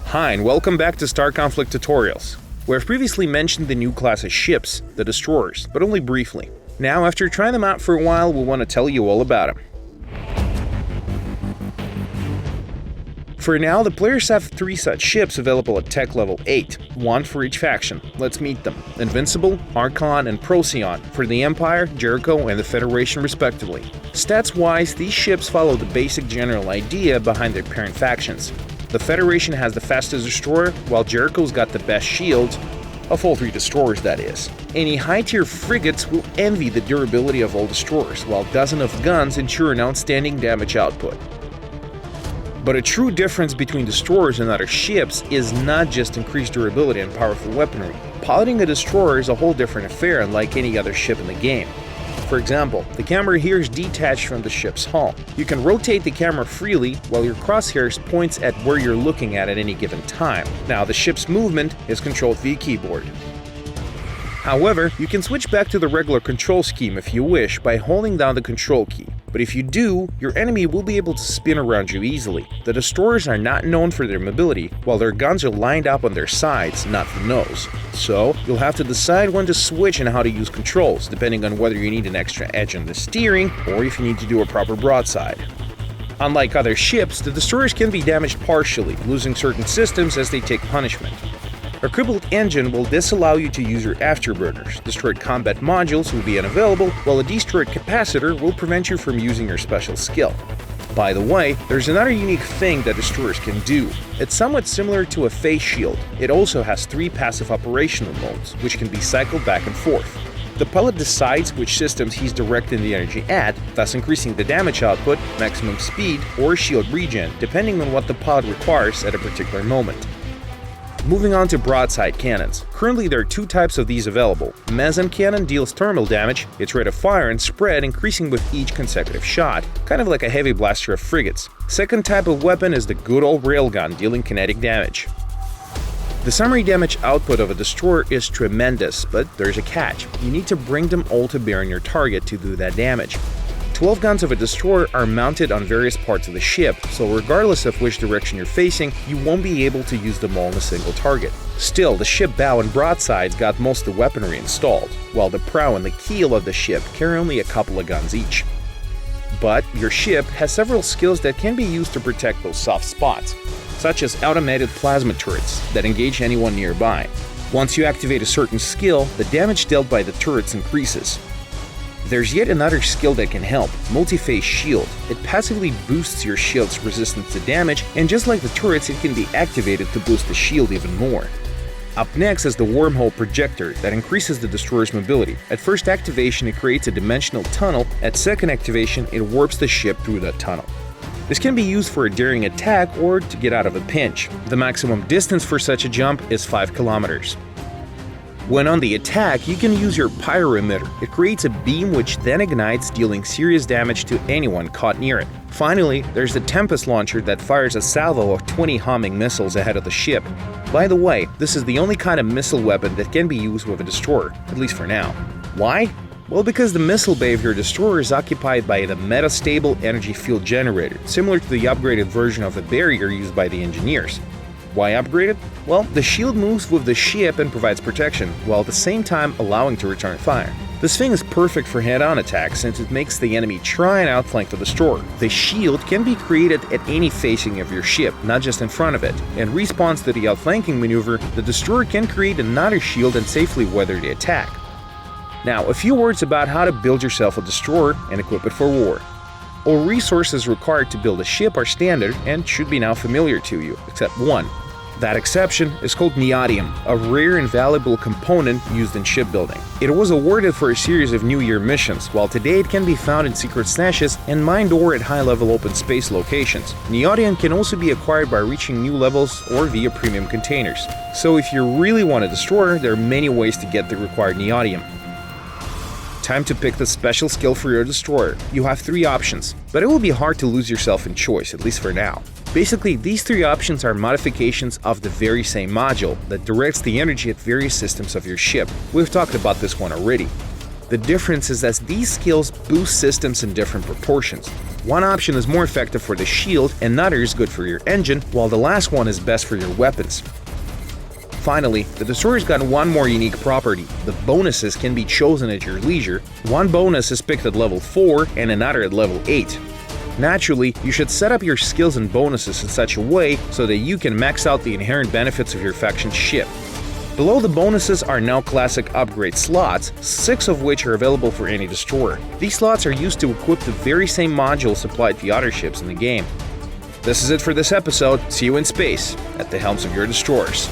Hi, and welcome back to Star Conflict Tutorials. We have previously mentioned the new class of ships, the destroyers, but only briefly. Now, after trying them out for a while, we want to tell you all about them. For now, the players have 3 such ships available at tech level 8, 1 for each faction. Let's meet them. Invincible, Archon, and Procyon for the Empire, Jericho, and the Federation respectively. Stats-wise, these ships follow the basic general idea behind their parent factions. The Federation has the fastest destroyer, while Jericho's got the best shields, of all 3 destroyers that is. Any high-tier frigates will envy the durability of all destroyers, while dozens of guns ensure an outstanding damage output. But a true difference between destroyers and other ships is not just increased durability and powerful weaponry. Piloting a destroyer is a whole different affair, unlike any other ship in the game. For example, the camera here is detached from the ship's hull. You can rotate the camera freely while your crosshairs points at where you're looking at any given time. Now, the ship's movement is controlled via keyboard. However, you can switch back to the regular control scheme if you wish by holding down the control key. But if you do, your enemy will be able to spin around you easily. The destroyers are not known for their mobility, while their guns are lined up on their sides, not the nose. So, you'll have to decide when to switch and how to use controls, depending on whether you need an extra edge on the steering or if you need to do a proper broadside. Unlike other ships, the destroyers can be damaged partially, losing certain systems as they take punishment. A crippled engine will disallow you to use your afterburners. Destroyed combat modules will be unavailable, while a destroyed capacitor will prevent you from using your special skill. By the way, there's another unique thing that destroyers can do. It's somewhat similar to a phase shield. It also has 3 passive operational modes, which can be cycled back and forth. The pilot decides which systems he's directing the energy at, thus increasing the damage output, maximum speed, or shield regen, depending on what the pilot requires at a particular moment. Moving on to Broadside Cannons. Currently there are 2 types of these available. Meson Cannon deals thermal damage, its rate of fire and spread increasing with each consecutive shot, kind of like a heavy blaster of frigates. Second type of weapon is the good old Railgun, dealing kinetic damage. The summary damage output of a destroyer is tremendous, but there's a catch. You need to bring them all to bear on your target to do that damage. 12 guns of a destroyer are mounted on various parts of the ship, so regardless of which direction you're facing, you won't be able to use them all on a single target. Still, the ship bow and broadsides got most of the weaponry installed, while the prow and the keel of the ship carry only a couple of guns each. But your ship has several skills that can be used to protect those soft spots, such as automated plasma turrets that engage anyone nearby. Once you activate a certain skill, the damage dealt by the turrets increases. There's yet another skill that can help, Multi-Phase Shield. It passively boosts your shield's resistance to damage, and just like the turrets, it can be activated to boost the shield even more. Up next is the Wormhole Projector that increases the destroyer's mobility. At first activation, it creates a dimensional tunnel. At second activation, it warps the ship through that tunnel. This can be used for a daring attack or to get out of a pinch. The maximum distance for such a jump is 5 kilometers. When on the attack, you can use your pyro emitter. It creates a beam which then ignites, dealing serious damage to anyone caught near it. Finally, there's the Tempest Launcher that fires a salvo of 20 homing missiles ahead of the ship. By the way, this is the only kind of missile weapon that can be used with a destroyer, at least for now. Why? Well, because the missile bay of your destroyer is occupied by the metastable energy field generator, similar to the upgraded version of the barrier used by the engineers. Why upgrade it? Well, the shield moves with the ship and provides protection, while at the same time allowing to return fire. This thing is perfect for head-on attacks since it makes the enemy try and outflank the destroyer. The shield can be created at any facing of your ship, not just in front of it. In response to the outflanking maneuver, the destroyer can create another shield and safely weather the attack. Now, a few words about how to build yourself a destroyer and equip it for war. All resources required to build a ship are standard and should be now familiar to you, except one. That exception is called neodymium, a rare and valuable component used in shipbuilding. It was awarded for a series of New Year missions, while today it can be found in secret stashes and mined ore at high-level open space locations. Neodymium can also be acquired by reaching new levels or via premium containers. So if you really want a destroyer, there are many ways to get the required neodymium. Time to pick the special skill for your destroyer. You have 3 options, but it will be hard to lose yourself in choice, at least for now. Basically, these 3 options are modifications of the very same module that directs the energy at various systems of your ship. We've talked about this one already. The difference is that these skills boost systems in different proportions. One option is more effective for the shield, another is good for your engine, while the last one is best for your weapons. Finally, the destroyer's got one more unique property. The bonuses can be chosen at your leisure. One bonus is picked at level 4 and another at level 8. Naturally, you should set up your skills and bonuses in such a way so that you can max out the inherent benefits of your faction's ship. Below the bonuses are now classic upgrade slots, 6 of which are available for any destroyer. These slots are used to equip the very same modules supplied to the other ships in the game. This is it for this episode. See you in space, at the helms of your destroyers.